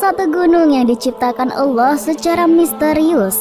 satu gunung yang diciptakan Allah secara misterius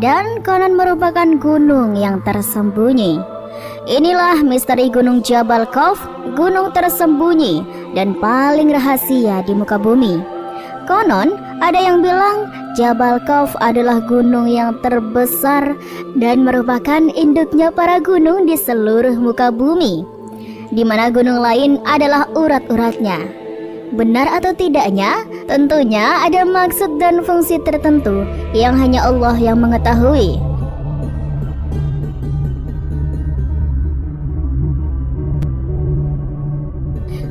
dan konon merupakan gunung yang tersembunyi. Inilah misteri Gunung Jabal Khawf, gunung tersembunyi dan paling rahasia di muka bumi. Konon ada yang bilang Jabal Khawf adalah gunung yang terbesar dan merupakan induknya para gunung di seluruh muka bumi, di mana gunung lain adalah urat-uratnya. Benar atau tidaknya, tentunya ada maksud dan fungsi tertentu yang hanya Allah yang mengetahui.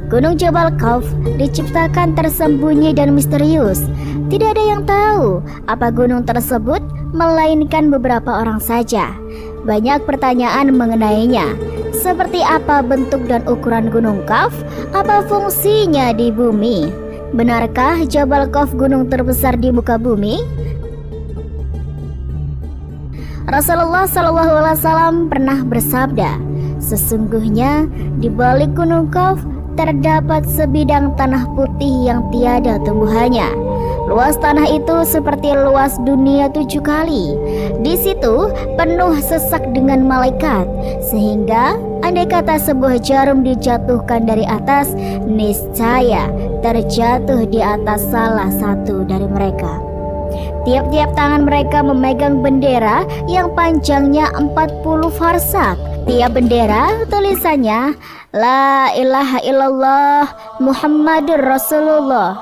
Gunung Jabal Khawf diciptakan tersembunyi dan misterius. Tidak ada yang tahu apa gunung tersebut, melainkan beberapa orang saja. Banyak pertanyaan mengenainya, seperti apa bentuk dan ukuran Gunung Khawf, apa fungsinya di bumi. Benarkah Jabal Khawf gunung terbesar di muka bumi? Rasulullah SAW pernah bersabda, sesungguhnya di balik Gunung Khawf terdapat sebidang tanah putih yang tiada tumbuhannya. Luas tanah itu seperti luas dunia 7 kali. Di situ penuh sesak dengan malaikat, sehingga andai kata sebuah jarum dijatuhkan dari atas, niscaya terjatuh di atas salah satu dari mereka. Tiap-tiap tangan mereka memegang bendera yang panjangnya 40 farsak. Tiap bendera tulisannya La ilaha illallah Muhammadur Rasulullah.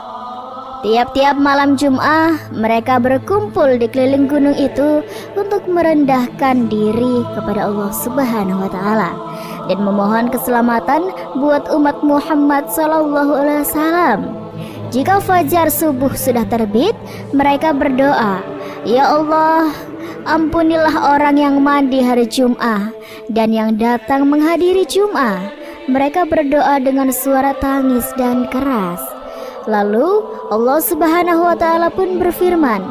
Tiap-tiap malam Jum'ah mereka berkumpul di keliling gunung itu untuk merendahkan diri kepada Allah Subhanahu wa Ta'ala dan memohon keselamatan buat umat Muhammad SAW. Jika fajar subuh sudah terbit, mereka berdoa, Ya Allah, ampunilah orang yang mandi hari Jum'ah dan yang datang menghadiri Jum'ah. Mereka berdoa dengan suara tangis dan keras. Lalu Allah Subhanahu wa Ta'ala pun berfirman,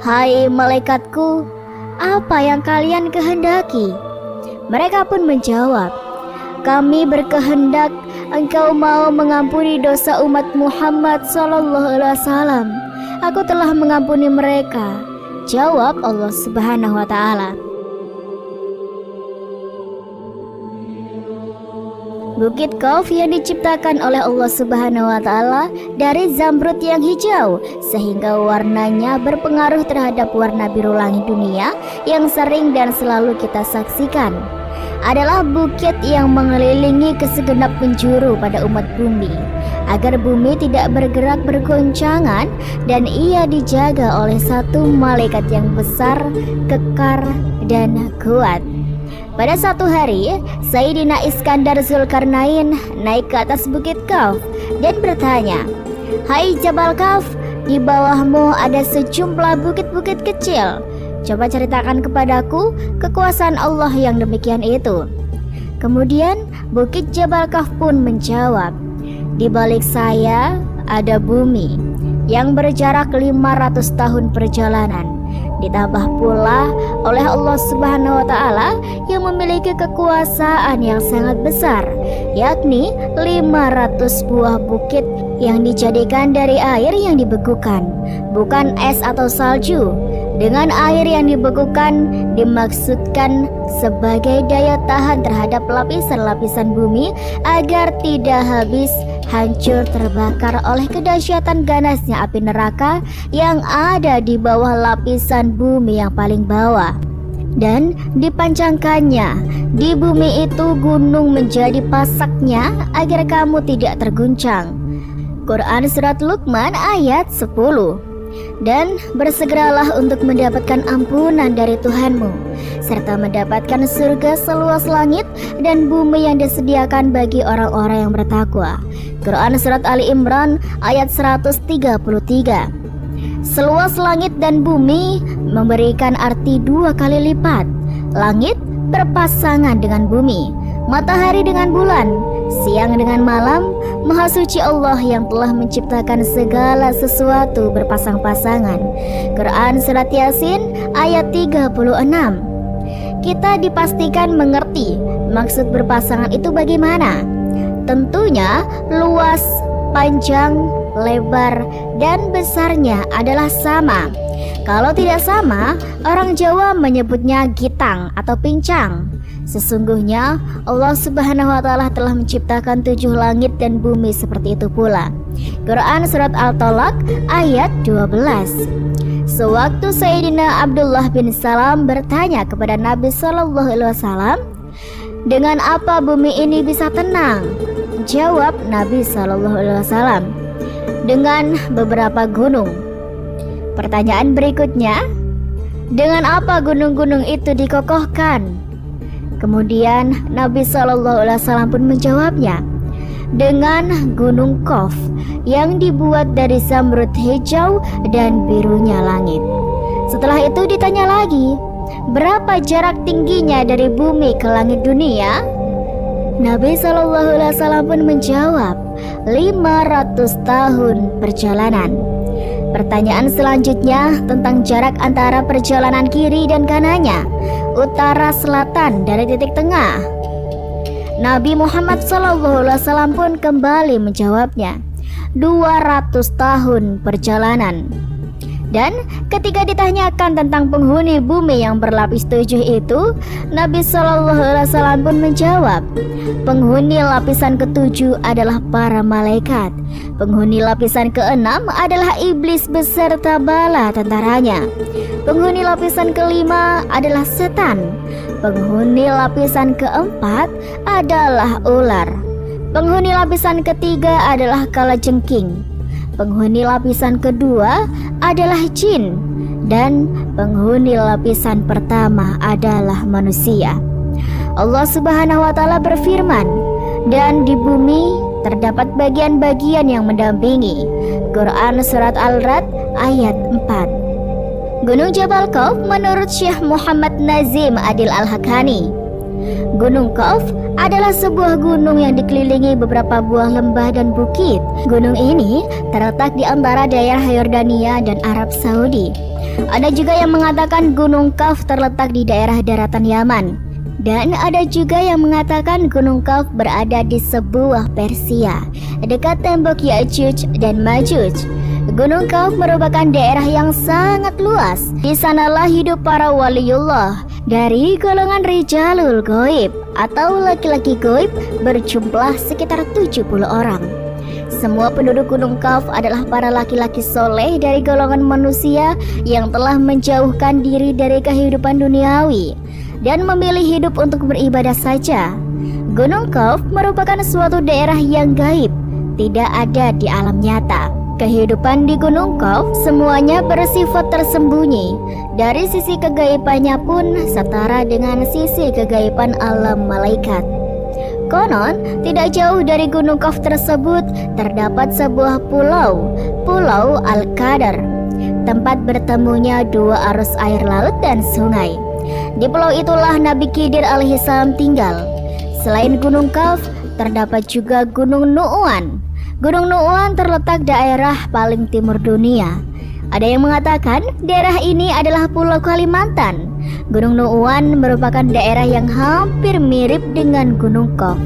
Hai malaikatku, apa yang kalian kehendaki? Mereka pun menjawab, Kami berkehendak engkau mau mengampuni dosa umat Muhammad SAW. Aku telah mengampuni mereka, jawab Allah Subhanahu wa Ta'ala. Bukit Khawf yang diciptakan oleh Allah Subhanahu wa Ta'ala dari zamrud yang hijau, sehingga warnanya berpengaruh terhadap warna biru langit dunia yang sering dan selalu kita saksikan. Adalah bukit yang mengelilingi kesegenap penjuru pada umat bumi, agar bumi tidak bergerak bergoncangan, dan ia dijaga oleh satu malaikat yang besar, kekar, dan kuat. Pada satu hari, Sayyidina Iskandar Zulkarnain naik ke atas Bukit Khawf dan bertanya, Hai Jabal Khawf, di bawahmu ada sejumlah bukit-bukit kecil. Coba ceritakan kepadaku kekuasaan Allah yang demikian itu. Kemudian Bukit Jabal Khawf pun menjawab, Di balik saya ada bumi yang berjarak 500 tahun perjalanan. Ditambah pula oleh Allah Subhanahu wa Ta'ala yang memiliki kekuasaan yang sangat besar, yakni 500 buah bukit yang dijadikan dari air yang dibekukan, bukan es atau salju. Dengan air yang dibekukan dimaksudkan sebagai daya tahan terhadap lapisan-lapisan bumi agar tidak habis hancur terbakar oleh kedahsyatan ganasnya api neraka yang ada di bawah lapisan bumi yang paling bawah. Dan dipancangkannya di bumi itu gunung menjadi pasaknya agar kamu tidak terguncang. Quran Surat Luqman ayat 10. Dan bersegeralah untuk mendapatkan ampunan dari Tuhanmu, serta mendapatkan surga seluas langit dan bumi yang disediakan bagi orang-orang yang bertakwa. Quran Surat Ali Imran ayat 133. Seluas langit dan bumi memberikan arti 2 kali lipat. Langit berpasangan dengan bumi, matahari dengan bulan, siang dengan malam. Maha suci Allah yang telah menciptakan segala sesuatu berpasang-pasangan. Quran Surat Yasin ayat 36. Kita dipastikan mengerti maksud berpasangan itu bagaimana. Tentunya luas, panjang, lebar, dan besarnya adalah sama. Kalau tidak sama, orang Jawa menyebutnya gitang atau pincang. Sesungguhnya Allah Subhanahu wa Ta'ala telah menciptakan 7 langit dan bumi seperti itu pula. Quran Surat Al-Talaq ayat 12. Sewaktu Sayyidina Abdullah bin Salam bertanya kepada Nabi SAW, dengan apa bumi ini bisa tenang? Jawab Nabi SAW, dengan beberapa gunung. Pertanyaan berikutnya, dengan apa gunung-gunung itu dikokohkan? Kemudian Nabi SAW pun menjawabnya, dengan gunung Qaf yang dibuat dari zamrud hijau dan birunya langit. Setelah itu ditanya lagi, berapa jarak tingginya dari bumi ke langit dunia? Nabi SAW pun menjawab, 500 tahun perjalanan. Pertanyaan selanjutnya tentang jarak antara perjalanan kiri dan kanannya, utara selatan dari titik tengah. Nabi Muhammad SAW pun kembali menjawabnya, 200 tahun perjalanan. Dan ketika ditanyakan tentang penghuni bumi yang berlapis 7 itu, Nabi SAW pun menjawab, penghuni lapisan ke-7 adalah para malaikat, penghuni lapisan ke-6 adalah iblis beserta bala tentaranya, penghuni lapisan ke-5 adalah setan, penghuni lapisan ke-4 adalah ular, penghuni lapisan ke-3 adalah kalajengking, penghuni lapisan kedua adalah jin, dan penghuni lapisan pertama adalah manusia. Allah Subhanahu wa Ta'ala berfirman, dan di bumi terdapat bagian-bagian yang mendampingi. Quran Surat Al-Ra'd ayat 4. Gunung Jabal Qaf menurut Syekh Muhammad Nazim Adil Al-Hakani, Gunung Qaf adalah sebuah gunung yang dikelilingi beberapa buah lembah dan bukit. Gunung ini terletak di antara daerah Yordania dan Arab Saudi. Ada juga yang mengatakan Gunung Qaf terletak di daerah daratan Yaman. Dan ada juga yang mengatakan Gunung Qaf berada di sebuah Persia, dekat tembok Ya'juj dan Ma'juj. Gunung Qaf merupakan daerah yang sangat luas. Di sanalah hidup para waliullah dari golongan rijalul ghaib atau laki-laki ghaib berjumlah sekitar 70 orang. Semua penduduk Gunung Qaf adalah para laki-laki soleh dari golongan manusia yang telah menjauhkan diri dari kehidupan duniawi dan memilih hidup untuk beribadah saja. Gunung Qaf merupakan suatu daerah yang gaib, tidak ada di alam nyata. Kehidupan di Gunung Qaf semuanya bersifat tersembunyi. Dari sisi kegaibannya pun setara dengan sisi kegaiban alam malaikat. Konon, tidak jauh dari Gunung Qaf tersebut terdapat sebuah pulau, Pulau Al-Qadar, tempat bertemunya dua arus air laut dan sungai. Di pulau itulah Nabi Khidir alaihissalam tinggal. Selain Gunung Qaf, terdapat juga Gunung Nu'uan. Gunung Nu'uan terletak daerah paling timur dunia. Ada yang mengatakan daerah ini adalah Pulau Kalimantan. Gunung Nu'uan merupakan daerah yang hampir mirip dengan Gunung Qaf.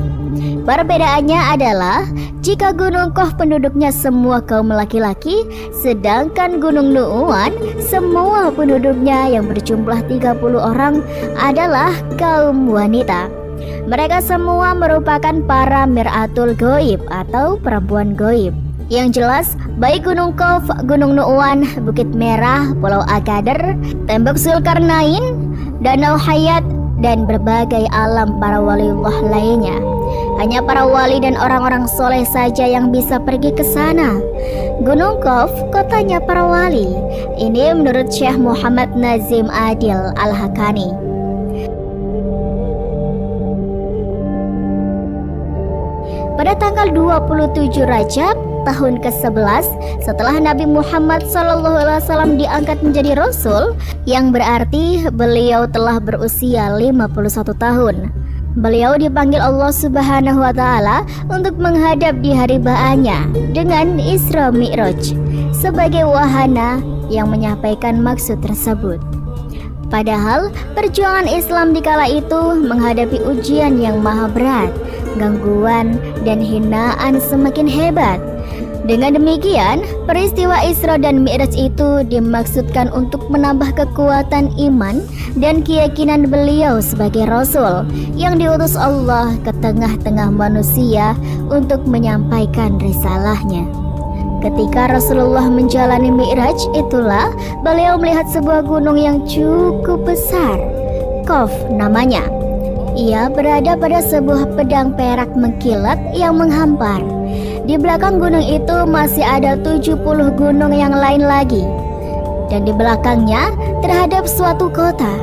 Perbedaannya adalah jika Gunung Qaf penduduknya semua kaum laki-laki, sedangkan Gunung Nu'uan semua penduduknya yang berjumlah 30 orang adalah kaum wanita. Mereka semua merupakan para mir'atul ghaib atau perempuan ghaib. Yang jelas, baik Gunung Qaf, Gunung Nu'uan, Bukit Merah, Pulau Al-Qadar, Tembok Zulkarnain, Danau Hayat, dan berbagai alam para waliullah lainnya. Hanya para wali dan orang-orang soleh saja yang bisa pergi ke sana. Gunung Qaf, kotanya para wali. Ini menurut Syekh Muhammad Nazim Adil Al-Hakani. Pada tanggal 27 Rajab tahun ke-11 setelah Nabi Muhammad SAW diangkat menjadi Rasul, yang berarti beliau telah berusia 51 tahun. Beliau dipanggil Allah Subhanahu wa Ta'ala untuk menghadap di hari ba'anya dengan Isra Mi'raj sebagai wahana yang menyampaikan maksud tersebut. Padahal perjuangan Islam di kala itu menghadapi ujian yang maha berat, gangguan dan hinaan semakin hebat. Dengan demikian, peristiwa Isra dan Mi'raj itu dimaksudkan untuk menambah kekuatan iman dan keyakinan beliau sebagai Rasul yang diutus Allah ke tengah-tengah manusia untuk menyampaikan risalahnya. Ketika Rasulullah menjalani Mi'raj, itulah beliau melihat sebuah gunung yang cukup besar. Qaf namanya. Ia berada pada sebuah pedang perak mengkilat yang menghampar. Di belakang gunung itu masih ada 70 gunung yang lain lagi. Dan di belakangnya terhadap suatu kota.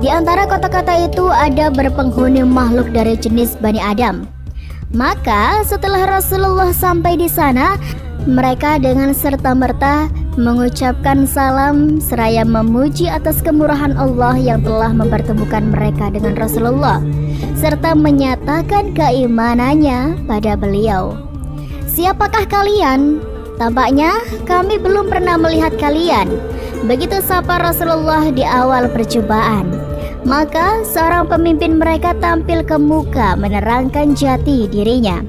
Di antara kota-kota itu ada berpenghuni makhluk dari jenis Bani Adam. Maka setelah Rasulullah sampai di sana, mereka dengan serta-merta mengucapkan salam seraya memuji atas kemurahan Allah yang telah mempertemukan mereka dengan Rasulullah, serta menyatakan keimanannya pada beliau. Siapakah kalian? Tampaknya kami belum pernah melihat kalian. Begitu sapa Rasulullah di awal perjumpaan. Maka seorang pemimpin mereka tampil ke muka menerangkan jati dirinya.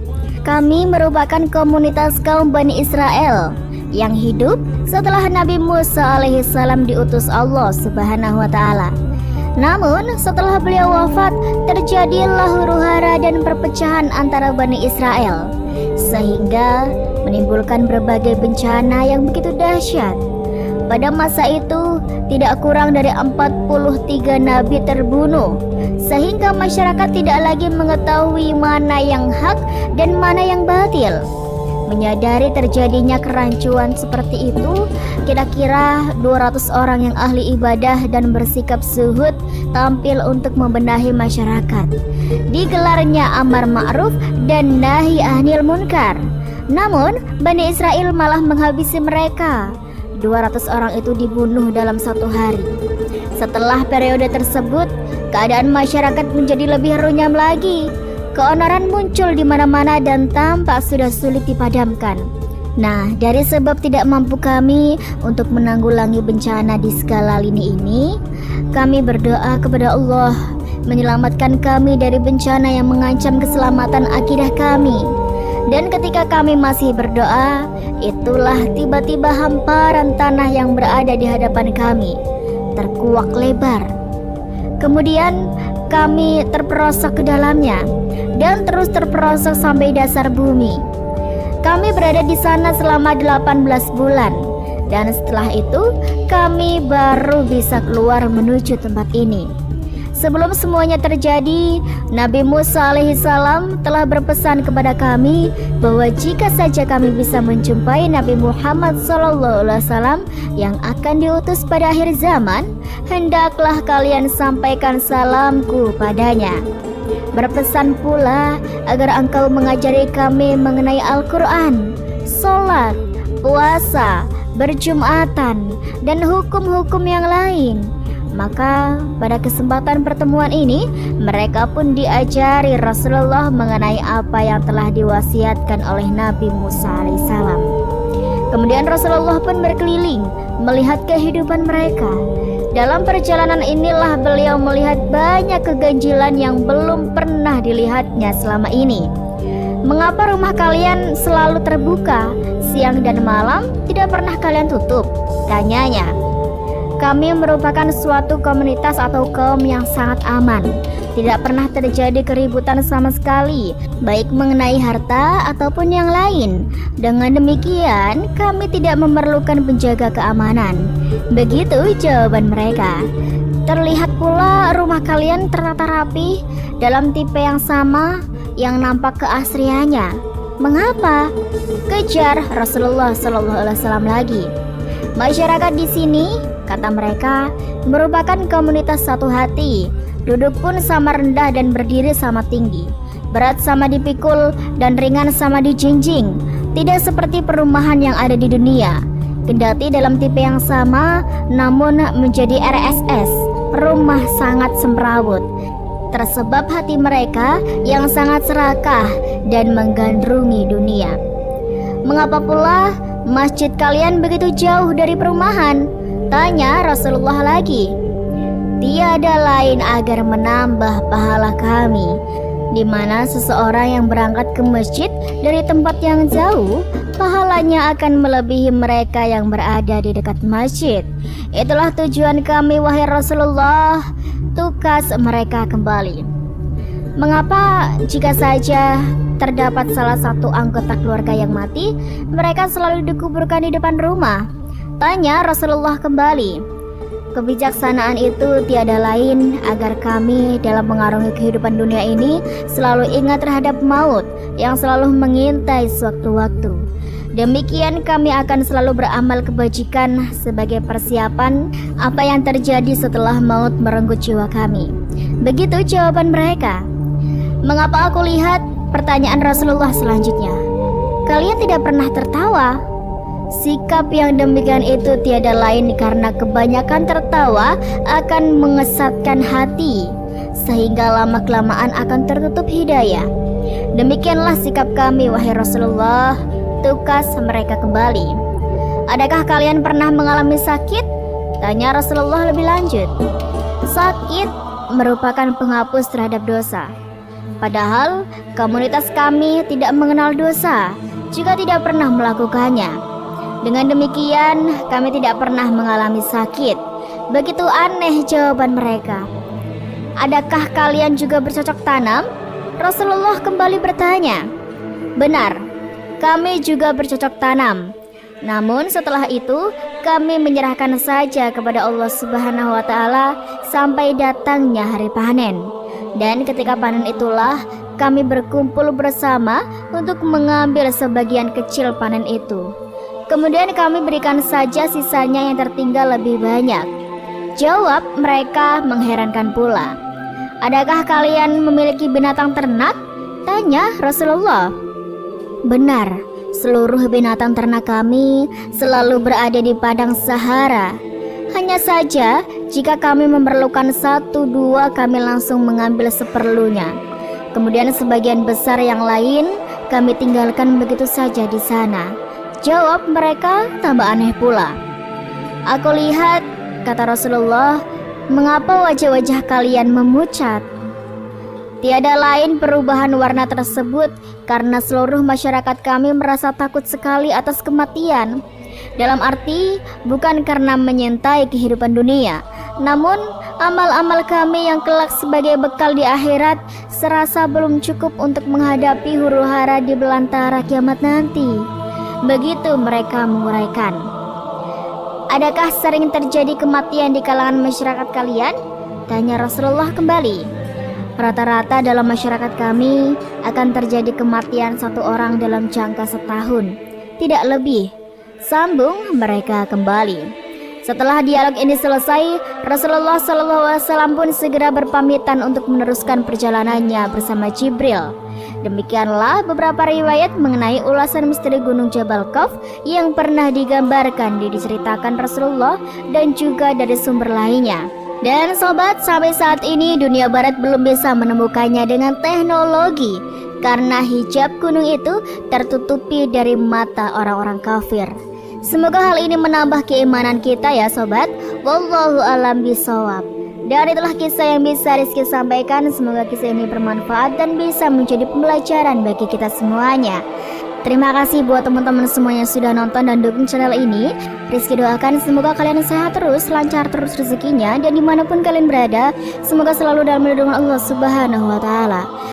Kami merupakan komunitas kaum Bani Israel yang hidup setelah Nabi Musa alaihissalam diutus Allah subhanahu wa ta'ala. Namun setelah beliau wafat, terjadilah huru-hara dan perpecahan antara Bani Israel, sehingga menimbulkan berbagai bencana yang begitu dahsyat. Pada masa itu tidak kurang dari 43 nabi terbunuh, sehingga masyarakat tidak lagi mengetahui mana yang hak dan mana yang batil. Menyadari terjadinya kerancuan seperti itu, kira-kira 200 orang yang ahli ibadah dan bersikap zuhud tampil untuk membenahi masyarakat. Digelarnya amar ma'ruf dan nahi anil munkar. Namun Bani Israel malah menghabisi mereka. 200 orang itu dibunuh dalam satu hari. Setelah periode tersebut, keadaan masyarakat menjadi lebih runyam lagi. Keonaran muncul di mana-mana dan tampak sudah sulit dipadamkan. Nah, dari sebab tidak mampu kami untuk menanggulangi bencana di skala lini ini, kami berdoa kepada Allah menyelamatkan kami dari bencana yang mengancam keselamatan akidah kami. Dan ketika kami masih berdoa, itulah tiba-tiba hamparan tanah yang berada di hadapan kami terkuak lebar. Kemudian kami terperosok ke dalamnya dan terus terperosok sampai dasar bumi. Kami berada di sana selama 18 bulan. Dan setelah itu kami baru bisa keluar menuju tempat ini. Sebelum semuanya terjadi, Nabi Musa alaihissalam telah berpesan kepada kami bahwa jika saja kami bisa menjumpai Nabi Muhammad SAW yang akan diutus pada akhir zaman, hendaklah kalian sampaikan salamku padanya. Berpesan pula agar engkau mengajari kami mengenai Al-Quran, sholat, puasa, berjumatan, dan hukum-hukum yang lain. Maka pada kesempatan pertemuan ini, mereka pun diajari Rasulullah mengenai apa yang telah diwasiatkan oleh Nabi Musa alaihissalam. Kemudian Rasulullah pun berkeliling melihat kehidupan mereka. Dalam perjalanan inilah beliau melihat banyak keganjilan yang belum pernah dilihatnya selama ini. Mengapa rumah kalian selalu terbuka, siang dan malam tidak pernah kalian tutup? Tanyanya. Kami merupakan suatu komunitas atau kaum yang sangat aman. Tidak pernah terjadi keributan sama sekali, baik mengenai harta ataupun yang lain. Dengan demikian, kami tidak memerlukan penjaga keamanan. Begitu jawaban mereka. Terlihat pula rumah kalian tertata rapi dalam tipe yang sama yang nampak keasriannya. Mengapa? Kejar Rasulullah SAW lagi. Masyarakat di sini, kata mereka, merupakan komunitas satu hati. Duduk pun sama rendah dan berdiri sama tinggi. Berat sama dipikul dan ringan sama dijinjing. Tidak seperti perumahan yang ada di dunia. Kendati dalam tipe yang sama, namun menjadi RSS, rumah sangat semrawut. Tersebab hati mereka yang sangat serakah dan menggandrungi dunia. Mengapa pula masjid kalian begitu jauh dari perumahan? Tanya Rasulullah lagi. tiada lain agar menambah pahala kami, di mana seseorang yang berangkat ke masjid dari tempat yang jauh, pahalanya akan melebihi mereka yang berada di dekat masjid. Itulah tujuan kami, wahai Rasulullah. Tukas mereka kembali. Mengapa jika saja terdapat salah satu anggota keluarga yang mati, mereka selalu dikuburkan di depan rumah? Tanya Rasulullah kembali. Kebijaksanaan itu tiada lain agar kami dalam mengarungi kehidupan dunia ini selalu ingat terhadap maut yang selalu mengintai sewaktu-waktu. Demikian kami akan selalu beramal kebajikan sebagai persiapan apa yang terjadi setelah maut merenggut jiwa kami. Begitu jawaban mereka. Mengapa aku lihat pertanyaan Rasulullah selanjutnya? Kalian tidak pernah tertawa? Sikap yang demikian itu tiada lain karena kebanyakan tertawa akan mengesatkan hati, sehingga lama-kelamaan akan tertutup hidayah. Demikianlah sikap kami, wahai Rasulullah. Tukas mereka kembali. Adakah kalian pernah mengalami sakit? Tanya Rasulullah lebih lanjut. Sakit merupakan penghapus terhadap dosa. Padahal komunitas kami tidak mengenal dosa jika tidak pernah melakukannya. Dengan demikian kami tidak pernah mengalami sakit. Begitu aneh jawaban mereka. Adakah kalian juga bercocok tanam? Rasulullah kembali bertanya. Benar, kami juga bercocok tanam. Namun setelah itu kami menyerahkan saja kepada Allah Subhanahu wa Ta'ala sampai datangnya hari panen. Dan ketika panen itulah kami berkumpul bersama untuk mengambil sebagian kecil panen itu. Kemudian kami berikan saja sisanya yang tertinggal lebih banyak. Jawab mereka mengherankan pula. Adakah kalian memiliki binatang ternak? Tanya Rasulullah. Benar, seluruh binatang ternak kami selalu berada di padang Sahara. Hanya saja jika kami memerlukan 1-2 kami langsung mengambil seperlunya. Kemudian sebagian besar yang lain kami tinggalkan begitu saja di sana. Jawab mereka tambah aneh pula. Aku lihat, kata Rasulullah, mengapa wajah-wajah kalian memucat? Tiada lain perubahan warna tersebut karena seluruh masyarakat kami merasa takut sekali atas kematian. Dalam arti bukan karena menyintai kehidupan dunia, namun amal-amal kami yang kelak sebagai bekal di akhirat serasa belum cukup untuk menghadapi huru-hara di belantara kiamat nanti. Begitu mereka menguraikan. Adakah sering terjadi kematian di kalangan masyarakat kalian? Tanya Rasulullah kembali. Rata-rata dalam masyarakat kami akan terjadi kematian 1 orang dalam jangka setahun, tidak lebih. Sambung mereka kembali. Setelah dialog ini selesai, Rasulullah SAW pun segera berpamitan untuk meneruskan perjalanannya bersama Jibril. Demikianlah beberapa riwayat mengenai ulasan misteri Gunung Jabal Qaf yang pernah digambarkan diceritakan Rasulullah dan juga dari sumber lainnya. Dan sobat, sampai saat ini dunia barat belum bisa menemukannya dengan teknologi karena hijab gunung itu tertutupi dari mata orang-orang kafir. Semoga hal ini menambah keimanan kita ya sobat. Wallahu a'lam bishawab. Dan itulah kisah yang bisa Rizky sampaikan. Semoga kisah ini bermanfaat dan bisa menjadi pembelajaran bagi kita semuanya. Terima kasih buat teman-teman semuanya yang sudah nonton dan dukung channel ini. Rizky doakan semoga kalian sehat terus, lancar terus rezekinya, dan dimanapun kalian berada, semoga selalu dalam lindungan Allah Subhanahu wa Ta'ala.